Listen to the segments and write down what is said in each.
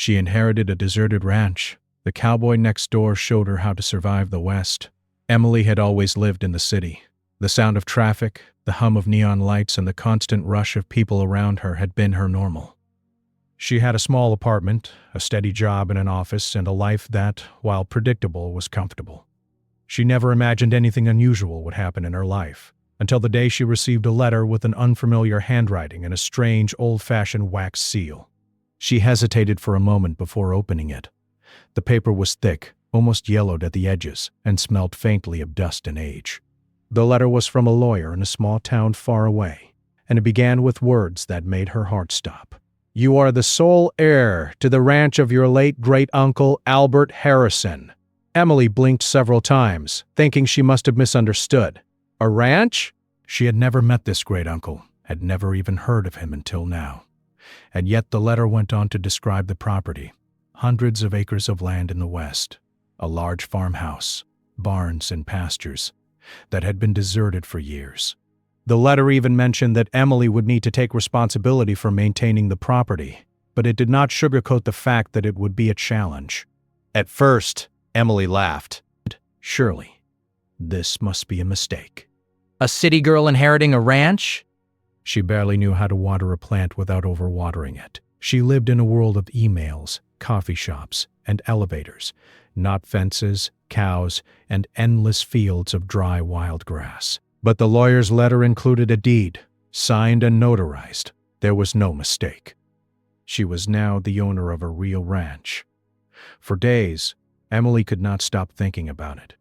She inherited a deserted ranch. The cowboy next door showed her how to survive the West. Emily had always lived in the city. The sound of traffic, the hum of neon lights, and the constant rush of people around her had been her normal. She had a small apartment, a steady job in an office, and a life that, while predictable, was comfortable. She never imagined anything unusual would happen in her life, until the day she received a letter with an unfamiliar handwriting and a strange, old-fashioned wax seal. She hesitated for a moment before opening it. The paper was thick, almost yellowed at the edges, and smelled faintly of dust and age. The letter was from a lawyer in a small town far away, and it began with words that made her heart stop. "You are the sole heir to the ranch of your late great-uncle Albert Harrison." Emily blinked several times, thinking she must have misunderstood. A ranch? She had never met this great-uncle, had never even heard of him until now. And yet the letter went on to describe the property. Hundreds of acres of land in the West, a large farmhouse, barns and pastures that had been deserted for years. The letter even mentioned that Emily would need to take responsibility for maintaining the property, but it did not sugarcoat the fact that it would be a challenge. At first, Emily laughed. Surely, this must be a mistake. A city girl inheriting a ranch? She barely knew how to water a plant without overwatering it. She lived in a world of emails, coffee shops, and elevators, not fences, cows, and endless fields of dry wild grass. But the lawyer's letter included a deed, signed and notarized. There was no mistake. She was now the owner of a real ranch. For days, Emily could not stop thinking about it.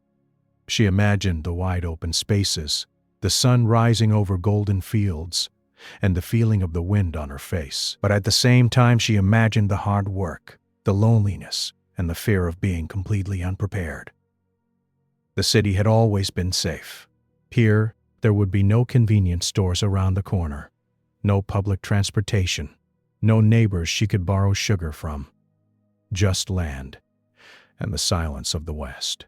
She imagined the wide open spaces, the sun rising over golden fields, and the feeling of the wind on her face. But at the same time, she imagined the hard work, the loneliness, and the fear of being completely unprepared. The city had always been safe. Here, there would be no convenience stores around the corner, no public transportation, no neighbors she could borrow sugar from. Just land, and the silence of the West.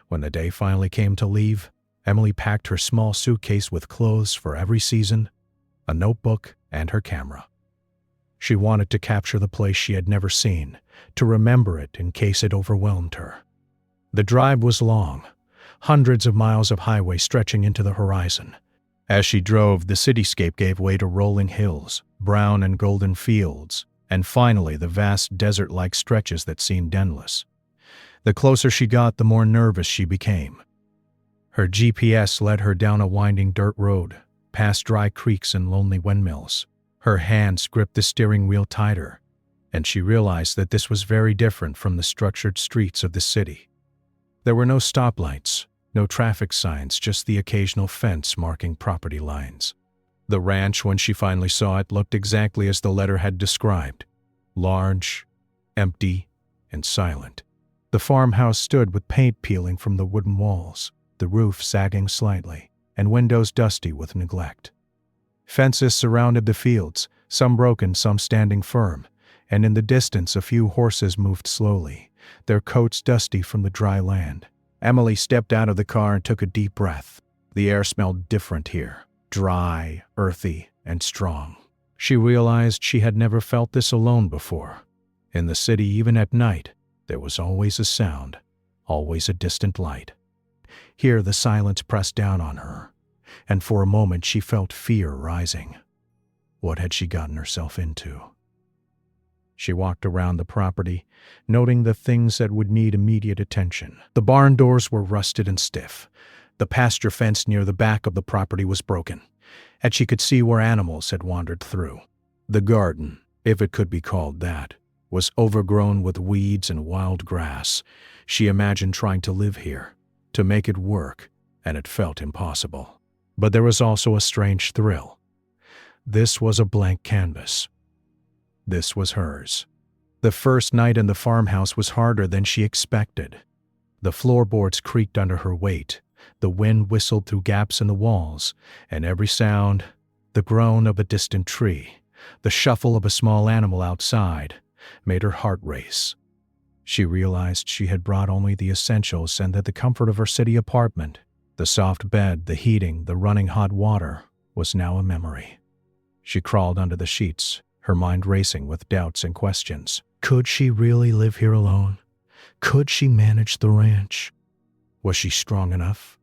When the day finally came to leave, Emily packed her small suitcase with clothes for every season, a notebook, and her camera. She wanted to capture the place she had never seen, to remember it in case it overwhelmed her. The drive was long, hundreds of miles of highway stretching into the horizon. As she drove, the cityscape gave way to rolling hills, brown and golden fields, and finally the vast desert-like stretches that seemed endless. The closer she got, the more nervous she became. Her GPS led her down a winding dirt road, past dry creeks and lonely windmills. Her hands gripped the steering wheel tighter, and she realized that this was very different from the structured streets of the city. There were no stoplights, no traffic signs, just the occasional fence marking property lines. The ranch, when she finally saw it, looked exactly as the letter had described. Large, empty, and silent. The farmhouse stood with paint peeling from the wooden walls, the roof sagging slightly, and windows dusty with neglect. Fences surrounded the fields, some broken, some standing firm, and in the distance a few horses moved slowly, their coats dusty from the dry land. Emily stepped out of the car and took a deep breath. The air smelled different here, dry, earthy, and strong. She realized she had never felt this alone before. In the city, even at night, there was always a sound, always a distant light. Here the silence pressed down on her, and for a moment she felt fear rising. What had she gotten herself into? She walked around the property, noting the things that would need immediate attention. The barn doors were rusted and stiff. The pasture fence near the back of the property was broken, and she could see where animals had wandered through. The garden, if it could be called that, was overgrown with weeds and wild grass. She imagined trying to live here, to make it work, and it felt impossible. But there was also a strange thrill. This was a blank canvas. This was hers. The first night in the farmhouse was harder than she expected. The floorboards creaked under her weight, the wind whistled through gaps in the walls, and every sound, the groan of a distant tree, the shuffle of a small animal outside, made her heart race. She realized she had brought only the essentials and that the comfort of her city apartment, the soft bed, the heating, the running hot water, was now a memory. She crawled under the sheets, her mind racing with doubts and questions. Could she really live here alone? Could she manage the ranch? Was she strong enough?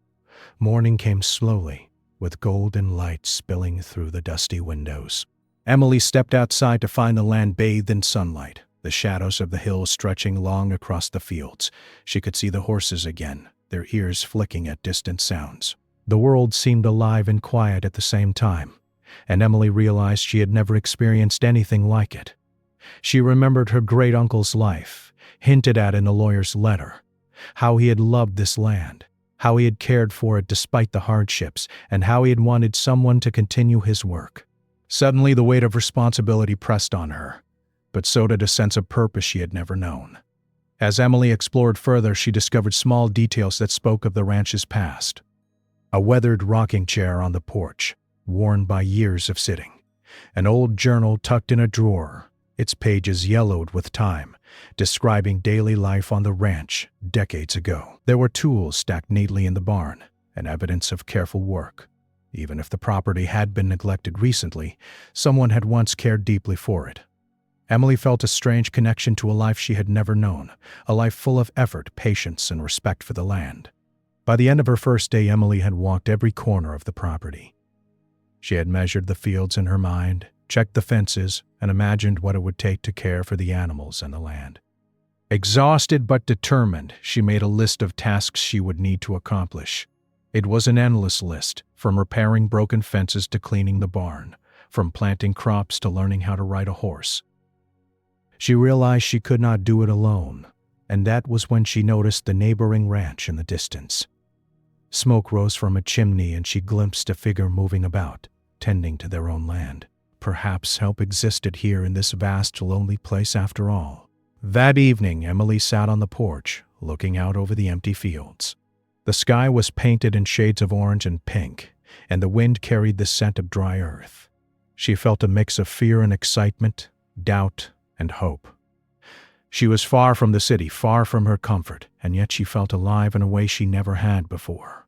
Morning came slowly, with golden light spilling through the dusty windows. Emily stepped outside to find the land bathed in sunlight, the shadows of the hills stretching long across the fields. She could see the horses again, their ears flicking at distant sounds. The world seemed alive and quiet at the same time, and Emily realized she had never experienced anything like it. She remembered her great-uncle's life, hinted at in the lawyer's letter, how he had loved this land, how he had cared for it despite the hardships, and how he had wanted someone to continue his work. Suddenly, the weight of responsibility pressed on her, but so did a sense of purpose she had never known. As Emily explored further, she discovered small details that spoke of the ranch's past. A weathered rocking chair on the porch, worn by years of sitting. An old journal tucked in a drawer, its pages yellowed with time, describing daily life on the ranch decades ago. There were tools stacked neatly in the barn, and evidence of careful work. Even if the property had been neglected recently, someone had once cared deeply for it. Emily felt a strange connection to a life she had never known, a life full of effort, patience, and respect for the land. By the end of her first day, Emily had walked every corner of the property. She had measured the fields in her mind, checked the fences, and imagined what it would take to care for the animals and the land. Exhausted but determined, she made a list of tasks she would need to accomplish. It was an endless list, from repairing broken fences to cleaning the barn, from planting crops to learning how to ride a horse. She realized she could not do it alone, and that was when she noticed the neighboring ranch in the distance. Smoke rose from a chimney and she glimpsed a figure moving about, tending to their own land. Perhaps help existed here in this vast, lonely place after all. That evening, Emily sat on the porch, looking out over the empty fields. The sky was painted in shades of orange and pink, and the wind carried the scent of dry earth. She felt a mix of fear and excitement, doubt and hope. She was far from the city, far from her comfort, and yet she felt alive in a way she never had before.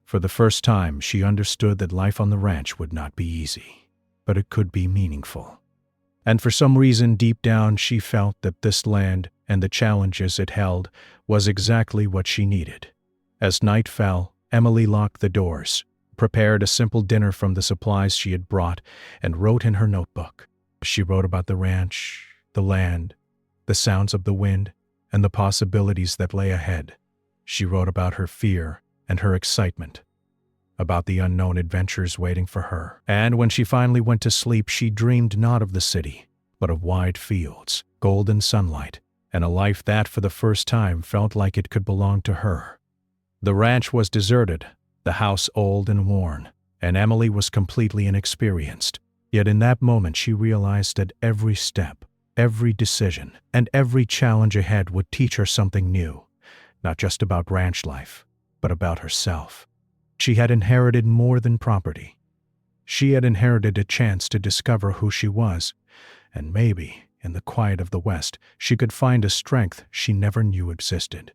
For the first time, she understood that life on the ranch would not be easy, but it could be meaningful. And for some reason, deep down, she felt that this land and the challenges it held was exactly what she needed. As night fell, Emily locked the doors, prepared a simple dinner from the supplies she had brought, and wrote in her notebook. She wrote about the ranch, the land, the sounds of the wind, and the possibilities that lay ahead. She wrote about her fear and her excitement, about the unknown adventures waiting for her. And when she finally went to sleep, she dreamed not of the city, but of wide fields, golden sunlight, and a life that, for the first time, felt like it could belong to her. The ranch was deserted, the house old and worn, and Emily was completely inexperienced. Yet in that moment she realized that every step, every decision, and every challenge ahead would teach her something new, not just about ranch life, but about herself. She had inherited more than property. She had inherited a chance to discover who she was, and maybe, in the quiet of the West, she could find a strength she never knew existed.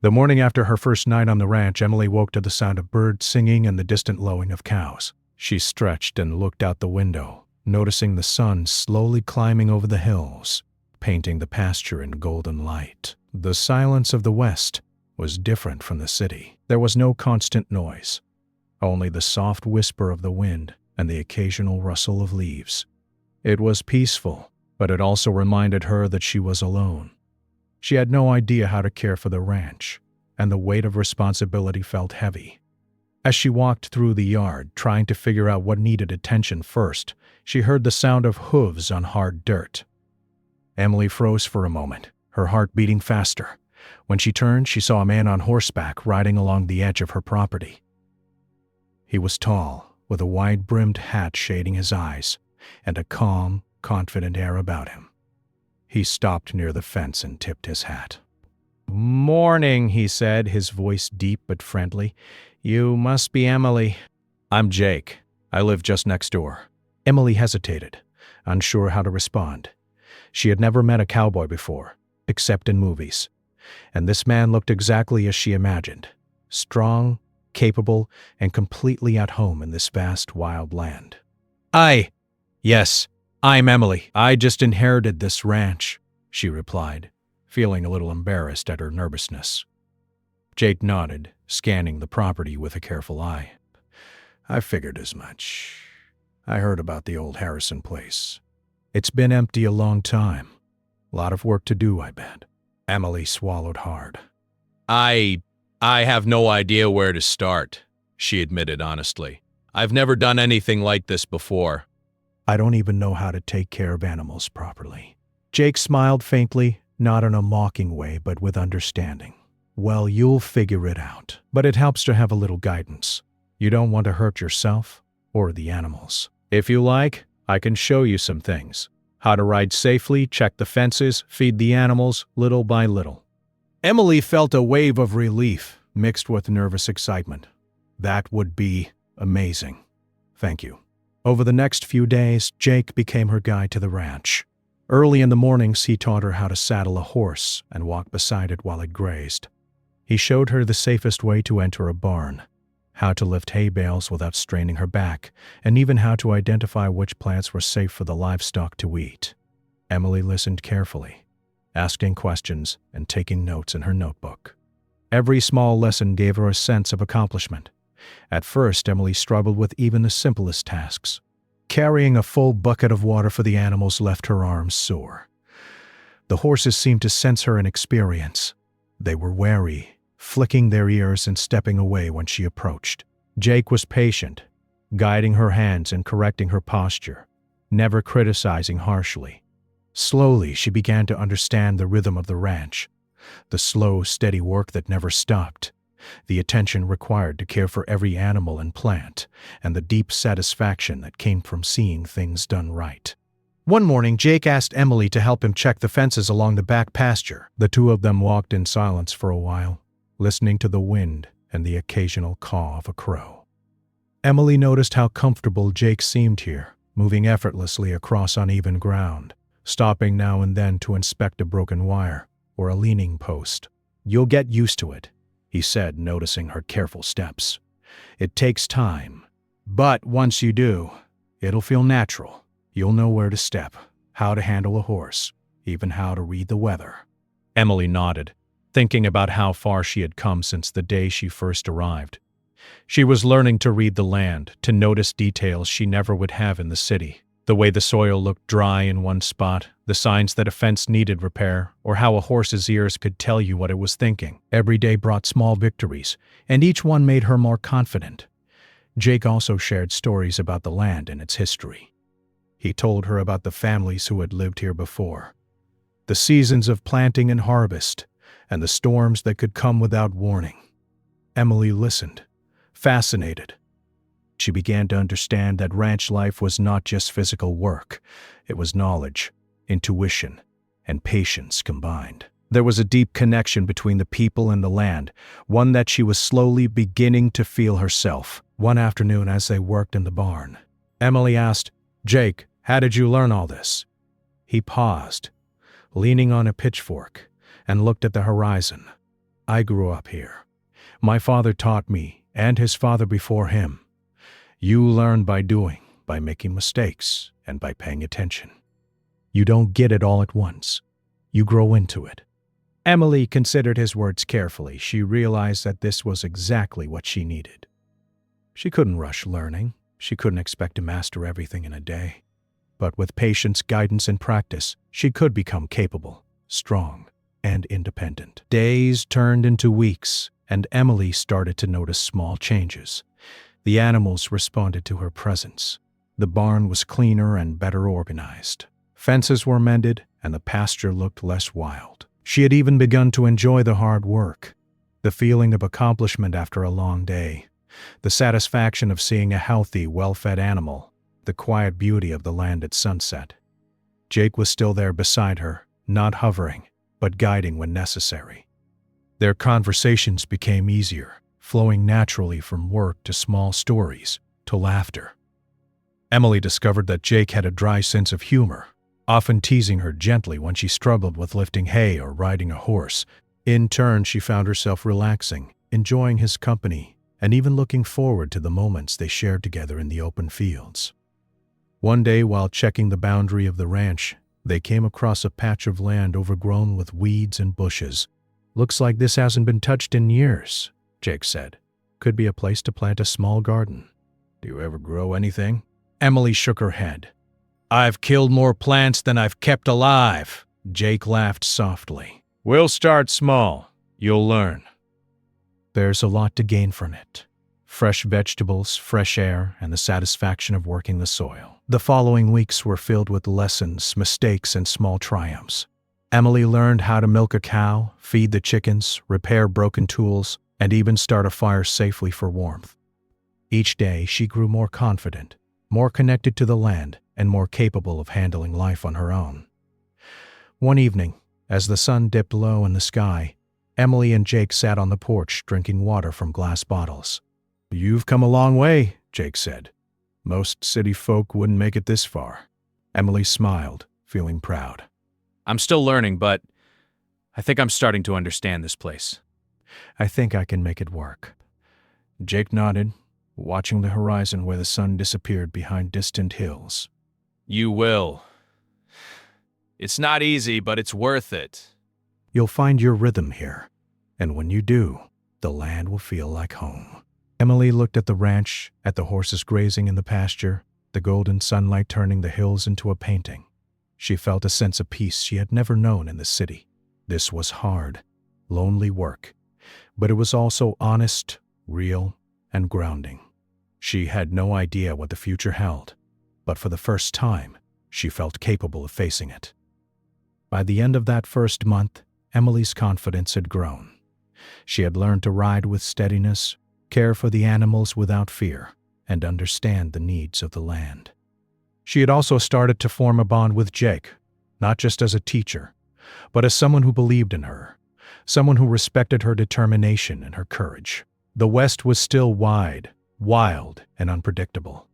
The morning after her first night on the ranch, Emily woke to the sound of birds singing and the distant lowing of cows. She stretched and looked out the window, noticing the sun slowly climbing over the hills, painting the pasture in golden light. The silence of the West was different from the city. There was no constant noise, only the soft whisper of the wind and the occasional rustle of leaves. It was peaceful, but it also reminded her that she was alone. She had no idea how to care for the ranch, and the weight of responsibility felt heavy. As she walked through the yard, trying to figure out what needed attention first, she heard the sound of hooves on hard dirt. Emily froze for a moment, her heart beating faster. When she turned, she saw a man on horseback riding along the edge of her property. He was tall, with a wide-brimmed hat shading his eyes, and a calm, confident air about him. He stopped near the fence and tipped his hat. "Morning," he said, his voice deep but friendly. "You must be Emily." "I'm Jake. I live just next door." Emily hesitated, unsure how to respond. She had never met a cowboy before, except in movies, and this man looked exactly as she imagined, strong, capable, and completely at home in this vast, wild land. Yes, I'm Emily. I just inherited this ranch. she replied, feeling a little embarrassed at her nervousness. Jake nodded, scanning the property with a careful eye. I figured as much. I heard about the old Harrison place. It's been empty a long time. A lot of work to do, I bet. Emily swallowed hard. I have no idea where to start, she admitted honestly. I've never done anything like this before. I don't even know how to take care of animals properly. Jake smiled faintly, not in a mocking way, but with understanding. Well, you'll figure it out, but it helps to have a little guidance. You don't want to hurt yourself or the animals. If you like, I can show you some things. How to ride safely, check the fences, feed the animals, little by little. Emily felt a wave of relief, mixed with nervous excitement. That would be amazing. Thank you. Over the next few days, Jake became her guide to the ranch. Early in the mornings, he taught her how to saddle a horse and walk beside it while it grazed. He showed her the safest way to enter a barn, how to lift hay bales without straining her back, and even how to identify which plants were safe for the livestock to eat. Emily listened carefully, asking questions and taking notes in her notebook. Every small lesson gave her a sense of accomplishment. At first, Emily struggled with even the simplest tasks. Carrying a full bucket of water for the animals left her arms sore. The horses seemed to sense her inexperience. They were wary, flicking their ears and stepping away when she approached. Jake was patient, guiding her hands and correcting her posture, never criticizing harshly. Slowly, she began to understand the rhythm of the ranch, the slow, steady work that never stopped, the attention required to care for every animal and plant, and the deep satisfaction that came from seeing things done right. One morning, Jake asked Emily to help him check the fences along the back pasture. The two of them walked in silence for a while, listening to the wind and the occasional caw of a crow. Emily noticed how comfortable Jake seemed here, moving effortlessly across uneven ground, stopping now and then to inspect a broken wire or a leaning post. You'll get used to it, he said, noticing her careful steps. It takes time, but once you do, it'll feel natural. You'll know where to step, how to handle a horse, even how to read the weather. Emily nodded, thinking about how far she had come since the day she first arrived. She was learning to read the land, to notice details she never would have in the city. The way the soil looked dry in one spot, the signs that a fence needed repair, or how a horse's ears could tell you what it was thinking. Every day brought small victories, and each one made her more confident. Jake also shared stories about the land and its history. He told her about the families who had lived here before, the seasons of planting and harvest, and the storms that could come without warning. Emily listened, fascinated. She began to understand that ranch life was not just physical work. It was knowledge, intuition, and patience combined. There was a deep connection between the people and the land, one that she was slowly beginning to feel herself. One afternoon as they worked in the barn, Emily asked, "Jake, how did you learn all this?" He paused, leaning on a pitchfork, and looked at the horizon. "I grew up here. My father taught me, and his father before him. You learn by doing, by making mistakes, and by paying attention. You don't get it all at once. You grow into it." Emily considered his words carefully. She realized that this was exactly what she needed. She couldn't rush learning. She couldn't expect to master everything in a day. But with patience, guidance, and practice, she could become capable, strong, and independent. Days turned into weeks, and Emily started to notice small changes. The animals responded to her presence. The barn was cleaner and better organized. Fences were mended, and the pasture looked less wild. She had even begun to enjoy the hard work, the feeling of accomplishment after a long day, the satisfaction of seeing a healthy, well-fed animal, the quiet beauty of the land at sunset. Jake was still there beside her, not hovering, but guiding when necessary. Their conversations became easier, flowing naturally from work to small stories to laughter. Emily discovered that Jake had a dry sense of humor, often teasing her gently when she struggled with lifting hay or riding a horse. In turn, she found herself relaxing, enjoying his company, and even looking forward to the moments they shared together in the open fields. One day, while checking the boundary of the ranch, They came across a patch of land overgrown with weeds and bushes. "Looks like this hasn't been touched in years," Jake said. "Could be a place to plant a small garden." "Do you ever grow anything?" Emily shook her head. "I've killed more plants than I've kept alive." Jake laughed softly. "We'll start small. You'll learn." There's a lot to gain from it. Fresh vegetables, fresh air, and the satisfaction of working the soil. The following weeks were filled with lessons, mistakes, and small triumphs. Emily learned how to milk a cow, feed the chickens, repair broken tools, and even start a fire safely for warmth. Each day, she grew more confident, more connected to the land, and more capable of handling life on her own. One evening, as the sun dipped low in the sky, Emily and Jake sat on the porch drinking water from glass bottles. "You've come a long way," Jake said. "Most city folk wouldn't make it this far." Emily smiled, feeling proud. "I'm still learning, but I think I'm starting to understand this place." "I think I can make it work." Jake nodded, watching the horizon where the sun disappeared behind distant hills. "You will. It's not easy, but it's worth it." "You'll find your rhythm here, and when you do, the land will feel like home." Emily looked at the ranch, at the horses grazing in the pasture, the golden sunlight turning the hills into a painting. She felt a sense of peace she had never known in the city. This was hard, lonely work, but it was also honest, real, and grounding. She had no idea what the future held, but for the first time, she felt capable of facing it. By the end of that first month, Emily's confidence had grown. She had learned to ride with steadiness, care for the animals without fear, and understand the needs of the land. She had also started to form a bond with Jake, not just as a teacher, but as someone who believed in her, someone who respected her determination and her courage. The West was still wide, wild, and unpredictable.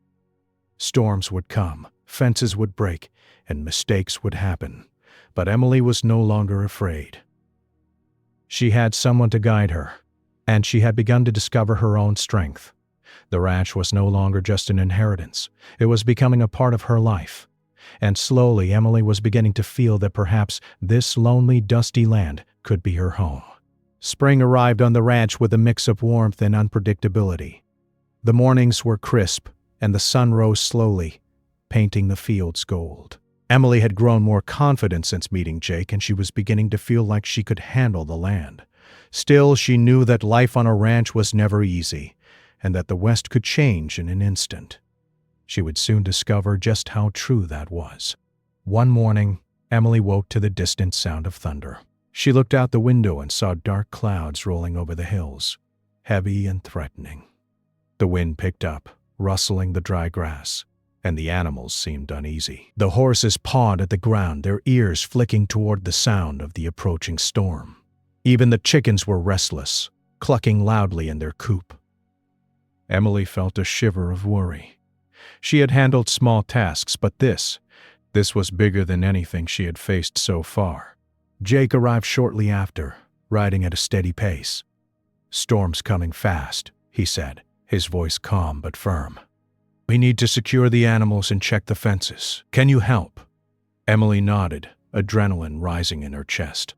Storms would come, fences would break, and mistakes would happen, but Emily was no longer afraid. She had someone to guide her, and she had begun to discover her own strength. The ranch was no longer just an inheritance. It was becoming a part of her life. And slowly, Emily was beginning to feel that perhaps this lonely, dusty land could be her home. Spring arrived on the ranch with a mix of warmth and unpredictability. The mornings were crisp, and the sun rose slowly, painting the fields gold. Emily had grown more confident since meeting Jake, and she was beginning to feel like she could handle the land. Still, she knew that life on a ranch was never easy, and that the West could change in an instant. She would soon discover just how true that was. One morning, Emily woke to the distant sound of thunder. She looked out the window and saw dark clouds rolling over the hills, heavy and threatening. The wind picked up, rustling the dry grass, and the animals seemed uneasy. The horses pawed at the ground, their ears flicking toward the sound of the approaching storm. Even the chickens were restless, clucking loudly in their coop. Emily felt a shiver of worry. She had handled small tasks, but this was bigger than anything she had faced so far. Jake arrived shortly after, riding at a steady pace. "Storm's coming fast," he said, his voice calm but firm. "We need to secure the animals and check the fences. Can you help?" Emily nodded, adrenaline rising in her chest.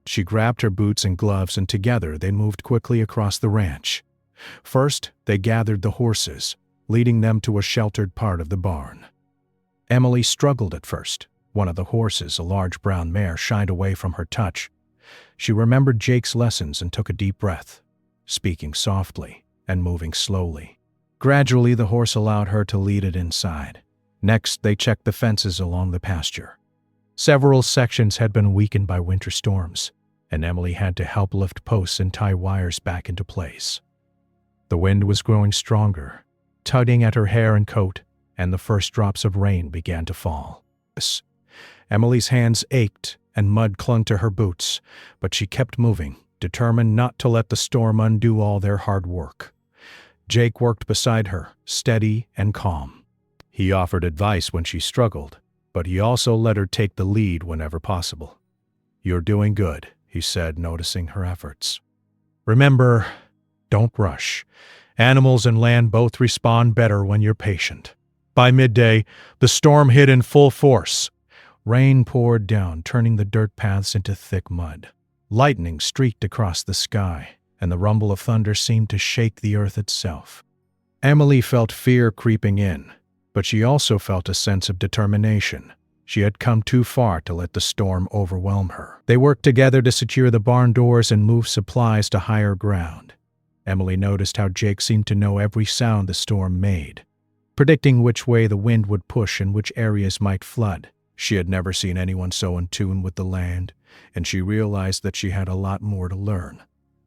She grabbed her boots and gloves, and together they moved quickly across the ranch. First, they gathered the horses, leading them to a sheltered part of the barn. Emily struggled at first. One of the horses, a large brown mare, shied away from her touch. She remembered Jake's lessons and took a deep breath, speaking softly and moving slowly. Gradually, the horse allowed her to lead it inside. Next, they checked the fences along the pasture. Several sections had been weakened by winter storms, and Emily had to help lift posts and tie wires back into place. The wind was growing stronger, tugging at her hair and coat, and the first drops of rain began to fall. Emily's hands ached and mud clung to her boots, but she kept moving, determined not to let the storm undo all their hard work. Jake worked beside her, steady and calm. He offered advice when she struggled, but he also let her take the lead whenever possible. "You're doing good," he said, noticing her efforts. "Remember, don't rush. Animals and land both respond better when you're patient." By midday, the storm hit in full force. Rain poured down, turning the dirt paths into thick mud. Lightning streaked across the sky, and the rumble of thunder seemed to shake the earth itself. Emily felt fear creeping in, but she also felt a sense of determination. She had come too far to let the storm overwhelm her. They worked together to secure the barn doors and move supplies to higher ground. Emily noticed how Jake seemed to know every sound the storm made, predicting which way the wind would push and which areas might flood. She had never seen anyone so in tune with the land, and she realized that she had a lot more to learn.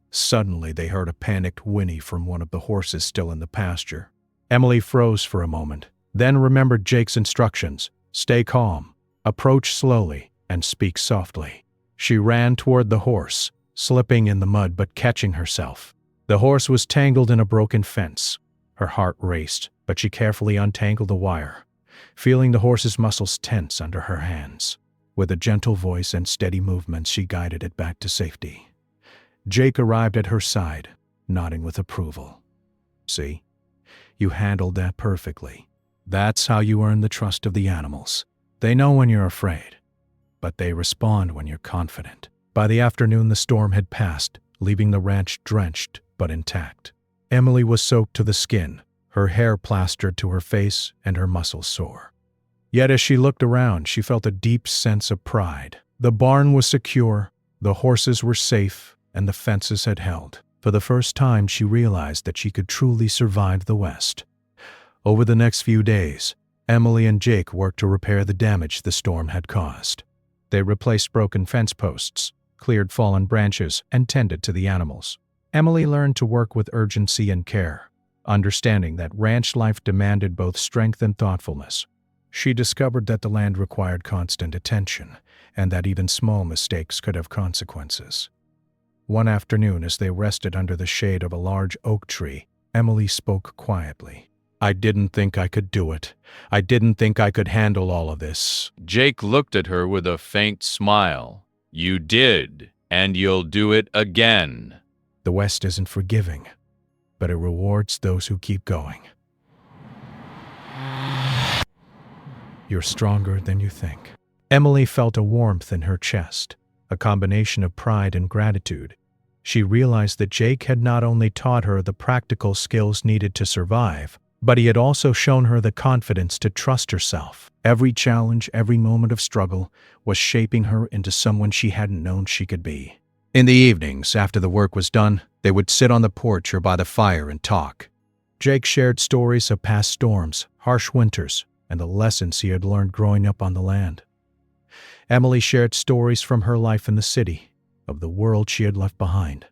Suddenly, they heard a panicked whinny from one of the horses still in the pasture. Emily froze for a moment, then remembered Jake's instructions: stay calm, approach slowly, and speak softly. She ran toward the horse, slipping in the mud but catching herself. The horse was tangled in a broken fence. Her heart raced, but she carefully untangled the wire, feeling the horse's muscles tense under her hands. With a gentle voice and steady movements, she guided it back to safety. Jake arrived at her side, nodding with approval. "See? You handled that perfectly. That's how you earn the trust of the animals. They know when you're afraid, but they respond when you're confident." By the afternoon, the storm had passed, leaving the ranch drenched but intact. Emily was soaked to the skin, her hair plastered to her face and her muscles sore. Yet as she looked around, she felt a deep sense of pride. The barn was secure, the horses were safe, and the fences had held. For the first time, she realized that she could truly survive the West. Over the next few days, Emily and Jake worked to repair the damage the storm had caused. They replaced broken fence posts, cleared fallen branches, and tended to the animals. Emily learned to work with urgency and care, understanding that ranch life demanded both strength and thoughtfulness. She discovered that the land required constant attention, and that even small mistakes could have consequences. One afternoon, as they rested under the shade of a large oak tree, Emily spoke quietly. "I didn't think I could do it. I didn't think I could handle all of this." Jake looked at her with a faint smile. "You did, and you'll do it again." The West isn't forgiving, but it rewards those who keep going. You're stronger than you think. Emily felt a warmth in her chest, a combination of pride and gratitude. She realized that Jake had not only taught her the practical skills needed to survive, but he had also shown her the confidence to trust herself. Every challenge, every moment of struggle, was shaping her into someone she hadn't known she could be. In the evenings, after the work was done, they would sit on the porch or by the fire and talk. Jake shared stories of past storms, harsh winters, and the lessons he had learned growing up on the land. Emily shared stories from her life in the city, of the world she had left behind.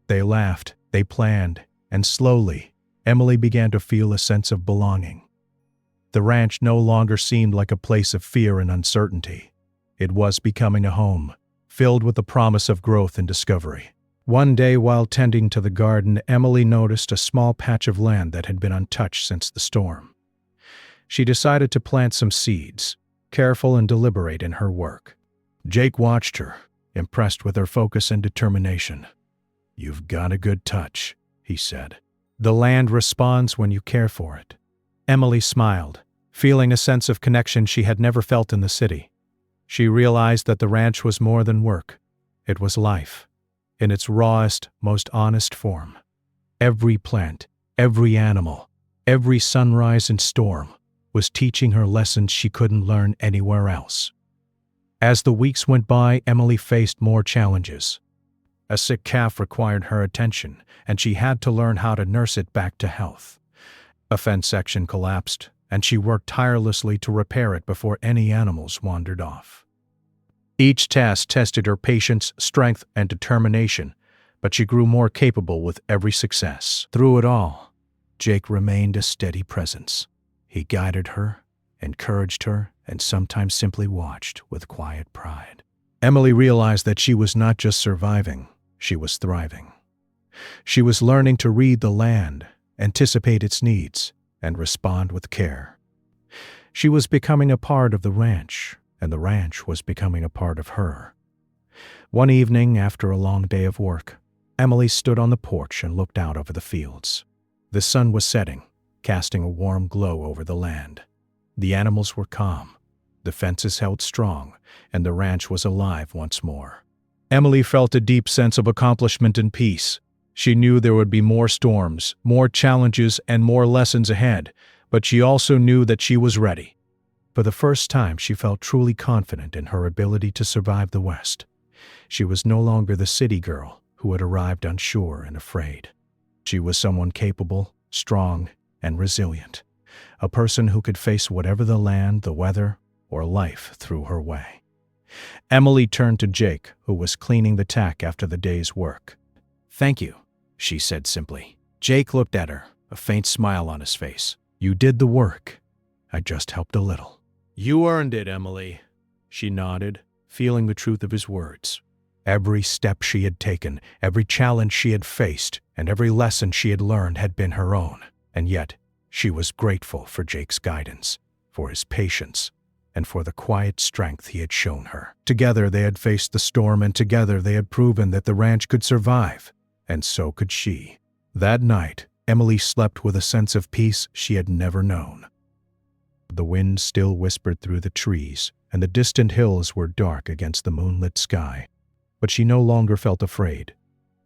They laughed, they planned, and slowly, Emily began to feel a sense of belonging. The ranch no longer seemed like a place of fear and uncertainty. It was becoming a home, filled with the promise of growth and discovery. One day, while tending to the garden, Emily noticed a small patch of land that had been untouched since the storm. She decided to plant some seeds, careful and deliberate in her work. Jake watched her, impressed with her focus and determination. "You've got a good touch," he said. "The land responds when you care for it." Emily smiled, feeling a sense of connection she had never felt in the city. She realized that the ranch was more than work. It was life, in its rawest, most honest form. Every plant, every animal, every sunrise and storm was teaching her lessons she couldn't learn anywhere else. As the weeks went by, Emily faced more challenges. A sick calf required her attention, and she had to learn how to nurse it back to health. A fence section collapsed, and she worked tirelessly to repair it before any animals wandered off. Each task tested her patience, strength, and determination, but she grew more capable with every success. Through it all, Jake remained a steady presence. He guided her, encouraged her, and sometimes simply watched with quiet pride. Emily realized that she was not just surviving, she was thriving. She was learning to read the land, anticipate its needs, and respond with care. She was becoming a part of the ranch, and the ranch was becoming a part of her. One evening, after a long day of work, Emily stood on the porch and looked out over the fields. The sun was setting, casting a warm glow over the land. The animals were calm. The fences held strong, and the ranch was alive once more. Emily felt a deep sense of accomplishment and peace. She knew there would be more storms, more challenges, and more lessons ahead, but she also knew that she was ready. For the first time, she felt truly confident in her ability to survive the West. She was no longer the city girl who had arrived unsure and afraid. She was someone capable, strong, and resilient, a person who could face whatever the land, the weather, or life threw her way. Emily turned to Jake, who was cleaning the tack after the day's work. "Thank you," she said simply. Jake looked at her, a faint smile on his face. "You did the work. I just helped a little." "You earned it, Emily," she nodded, feeling the truth of his words. Every step she had taken, every challenge she had faced, and every lesson she had learned had been her own. And yet, she was grateful for Jake's guidance, for his patience, and for the quiet strength he had shown her. Together they had faced the storm, and together they had proven that the ranch could survive, and so could she. That night, Emily slept with a sense of peace she had never known. The wind still whispered through the trees, and the distant hills were dark against the moonlit sky. But she no longer felt afraid.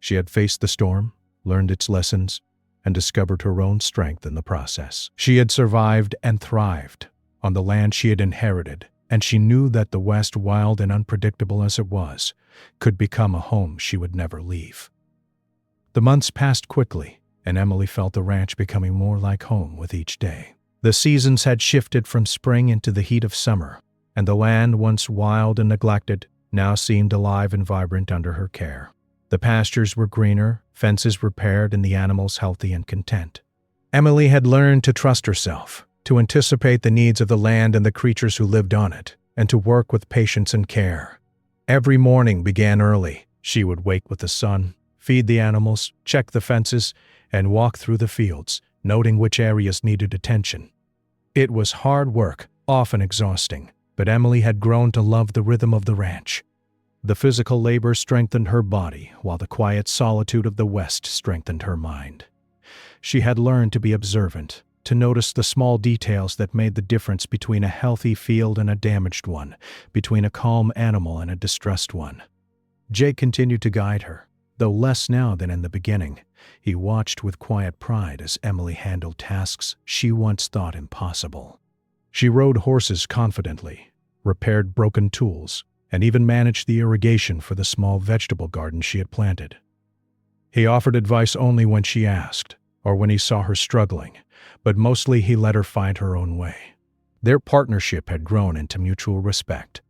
She had faced the storm, learned its lessons, and discovered her own strength in the process. She had survived and thrived on the land she had inherited, and she knew that the West, wild and unpredictable as it was, could become a home she would never leave. The months passed quickly, and Emily felt the ranch becoming more like home with each day. The seasons had shifted from spring into the heat of summer, and the land, once wild and neglected, now seemed alive and vibrant under her care. The pastures were greener, fences repaired, and the animals healthy and content. Emily had learned to trust herself, to anticipate the needs of the land and the creatures who lived on it, and to work with patience and care. Every morning began early. She would wake with the sun, feed the animals, check the fences, and walk through the fields, noting which areas needed attention. It was hard work, often exhausting, but Emily had grown to love the rhythm of the ranch. The physical labor strengthened her body, while the quiet solitude of the West strengthened her mind. She had learned to be observant, to notice the small details that made the difference between a healthy field and a damaged one, between a calm animal and a distressed one. Jake continued to guide her, though less now than in the beginning. He watched with quiet pride as Emily handled tasks she once thought impossible. She rode horses confidently, repaired broken tools, and even managed the irrigation for the small vegetable garden she had planted. He offered advice only when she asked, or when he saw her struggling, but mostly he let her find her own way. Their partnership had grown into mutual respect.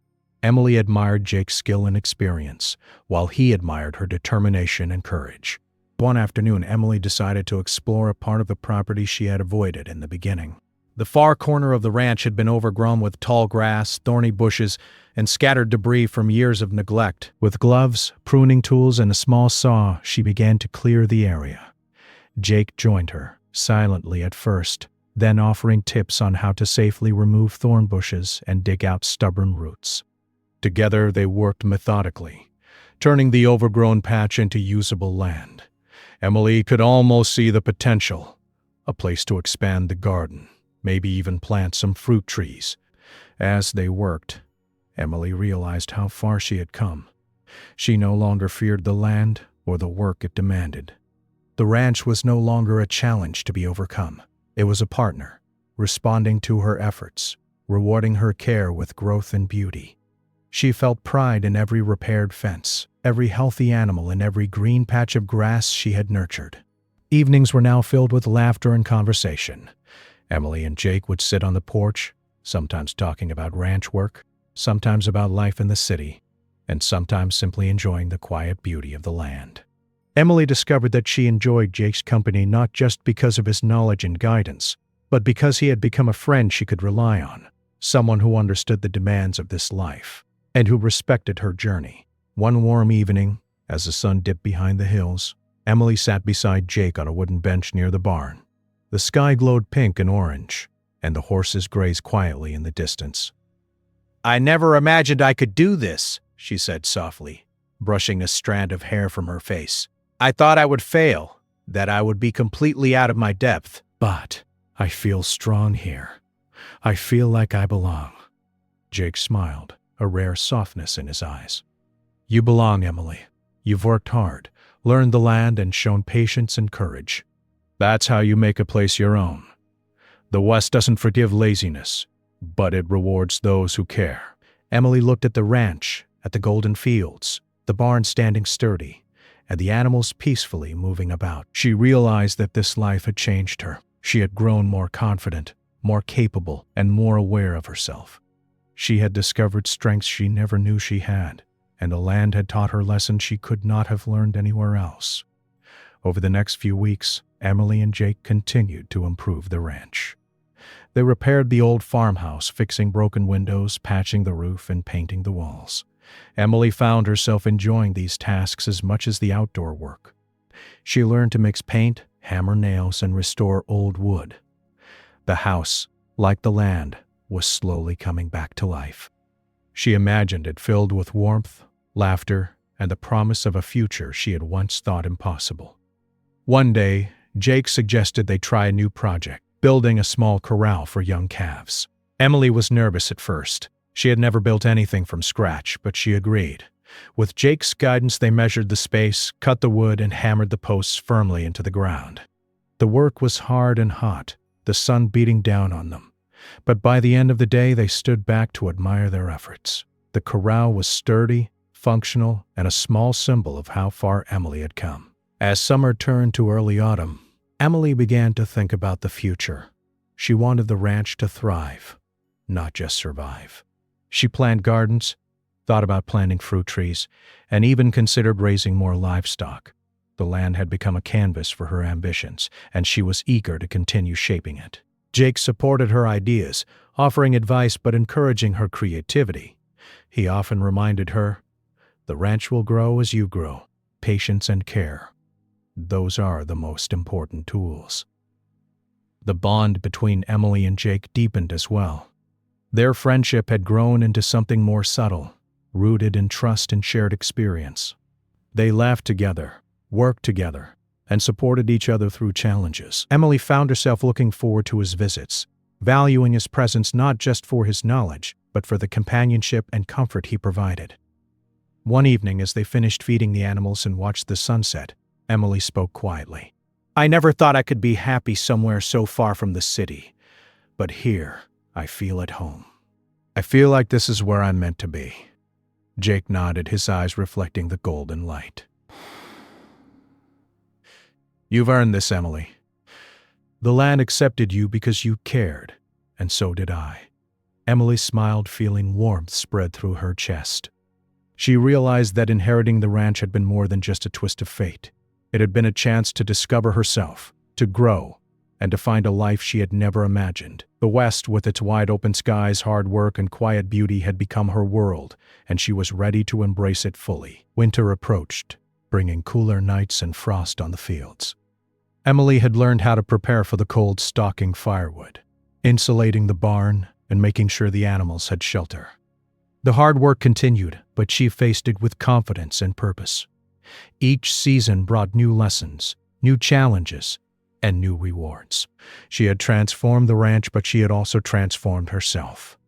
Emily admired Jake's skill and experience, while he admired her determination and courage. One afternoon, Emily decided to explore a part of the property she had avoided in the beginning. The far corner of the ranch had been overgrown with tall grass, thorny bushes, and scattered debris from years of neglect. With gloves, pruning tools, and a small saw, she began to clear the area. Jake joined her, silently at first, then offering tips on how to safely remove thorn bushes and dig out stubborn roots. Together they worked methodically, turning the overgrown patch into usable land. Emily could almost see the potential, a place to expand the garden, maybe even plant some fruit trees. As they worked, Emily realized how far she had come. She no longer feared the land or the work it demanded. The ranch was no longer a challenge to be overcome. It was a partner, responding to her efforts, rewarding her care with growth and beauty. She felt pride in every repaired fence, every healthy animal, and every green patch of grass she had nurtured. Evenings were now filled with laughter and conversation. Emily and Jake would sit on the porch, sometimes talking about ranch work, sometimes about life in the city, and sometimes simply enjoying the quiet beauty of the land. Emily discovered that she enjoyed Jake's company not just because of his knowledge and guidance, but because he had become a friend she could rely on, someone who understood the demands of this life, and who respected her journey. One warm evening, as the sun dipped behind the hills, Emily sat beside Jake on a wooden bench near the barn. The sky glowed pink and orange, and the horses grazed quietly in the distance. "I never imagined I could do this," she said softly, brushing a strand of hair from her face. "I thought I would fail, that I would be completely out of my depth. But I feel strong here. I feel like I belong." Jake smiled, a rare softness in his eyes. You belong, Emily. You've worked hard, learned the land, and shown patience and courage. That's how you make a place your own. The West doesn't forgive laziness, but it rewards those who care. Emily looked at the ranch, at the golden fields, the barn standing sturdy, and the animals peacefully moving about. She realized that this life had changed her. She had grown more confident, more capable, and more aware of herself. She had discovered strengths she never knew she had, and the land had taught her lessons she could not have learned anywhere else. Over the next few weeks, Emily and Jake continued to improve the ranch. They repaired the old farmhouse, fixing broken windows, patching the roof, and painting the walls. Emily found herself enjoying these tasks as much as the outdoor work. She learned to mix paint, hammer nails, and restore old wood. The house, like the land, was slowly coming back to life. She imagined it filled with warmth, laughter, and the promise of a future she had once thought impossible. One day, Jake suggested they try a new project, building a small corral for young calves. Emily was nervous at first. She had never built anything from scratch, but she agreed. With Jake's guidance, they measured the space, cut the wood, and hammered the posts firmly into the ground. The work was hard and hot, the sun beating down on them. But by the end of the day, they stood back to admire their efforts. The corral was sturdy, functional, and a small symbol of how far Emily had come. As summer turned to early autumn, Emily began to think about the future. She wanted the ranch to thrive, not just survive. She planned gardens, thought about planting fruit trees, and even considered raising more livestock. The land had become a canvas for her ambitions, and she was eager to continue shaping it. Jake supported her ideas, offering advice but encouraging her creativity. He often reminded her, "The ranch will grow as you grow. Patience and care. Those are the most important tools." The bond between Emily and Jake deepened as well. Their friendship had grown into something more subtle, rooted in trust and shared experience. They laughed together, worked together, and supported each other through challenges. Emily found herself looking forward to his visits, valuing his presence not just for his knowledge, but for the companionship and comfort he provided. One evening, as they finished feeding the animals and watched the sunset, Emily spoke quietly. "I never thought I could be happy somewhere so far from the city, but here I feel at home. I feel like this is where I'm meant to be." Jake nodded, his eyes reflecting the golden light. "You've earned this, Emily. The land accepted you because you cared, and so did I." Emily smiled, feeling warmth spread through her chest. She realized that inheriting the ranch had been more than just a twist of fate. It had been a chance to discover herself, to grow, and to find a life she had never imagined. The West, with its wide-open skies, hard work, and quiet beauty, had become her world, and she was ready to embrace it fully. Winter approached, bringing cooler nights and frost on the fields. Emily had learned how to prepare for the cold, stocking firewood, insulating the barn, and making sure the animals had shelter. The hard work continued, but she faced it with confidence and purpose. Each season brought new lessons, new challenges, and new rewards. She had transformed the ranch, but she had also transformed herself.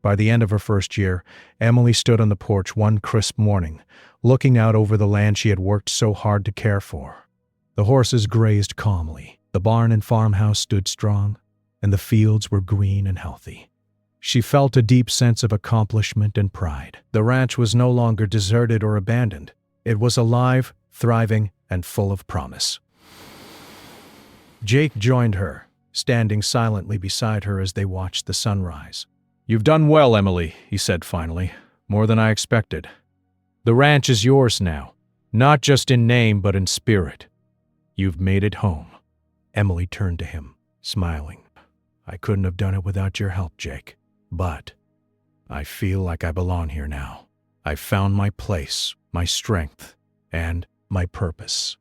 By the end of her first year, Emily stood on the porch one crisp morning, looking out over the land she had worked so hard to care for. The horses grazed calmly, the barn and farmhouse stood strong, and the fields were green and healthy. She felt a deep sense of accomplishment and pride. The ranch was no longer deserted or abandoned. It was alive, thriving, and full of promise. Jake joined her, standing silently beside her as they watched the sunrise. "You've done well, Emily," he said finally, "more than I expected. The ranch is yours now, not just in name but in spirit. You've made it home." Emily turned to him, smiling. "I couldn't have done it without your help, Jake, but I feel like I belong here now. I've found my place, my strength, and my purpose."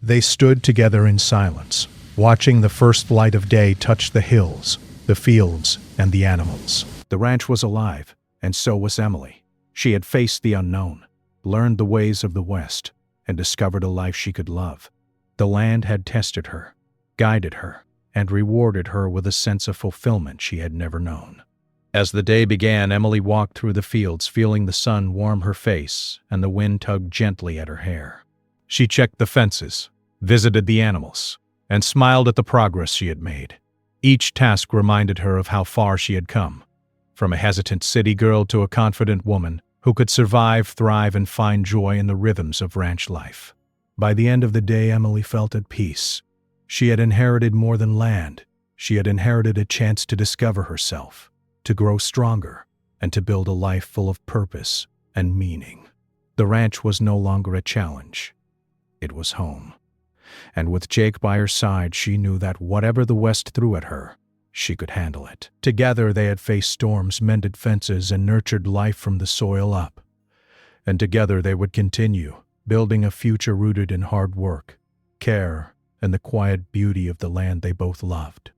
They stood together in silence, watching the first light of day touch the hills, the fields, and the animals. The ranch was alive, and so was Emily. She had faced the unknown, learned the ways of the West, and discovered a life she could love. The land had tested her, guided her, and rewarded her with a sense of fulfillment she had never known. As the day began, Emily walked through the fields, feeling the sun warm her face and the wind tug gently at her hair. She checked the fences, visited the animals, and smiled at the progress she had made. Each task reminded her of how far she had come, from a hesitant city girl to a confident woman who could survive, thrive, and find joy in the rhythms of ranch life. By the end of the day, Emily felt at peace. She had inherited more than land. She had inherited a chance to discover herself, to grow stronger, and to build a life full of purpose and meaning. The ranch was no longer a challenge. It was home. And with Jake by her side, she knew that whatever the West threw at her, she could handle it. Together they had faced storms, mended fences, and nurtured life from the soil up. And together they would continue, building a future rooted in hard work, care, and the quiet beauty of the land they both loved.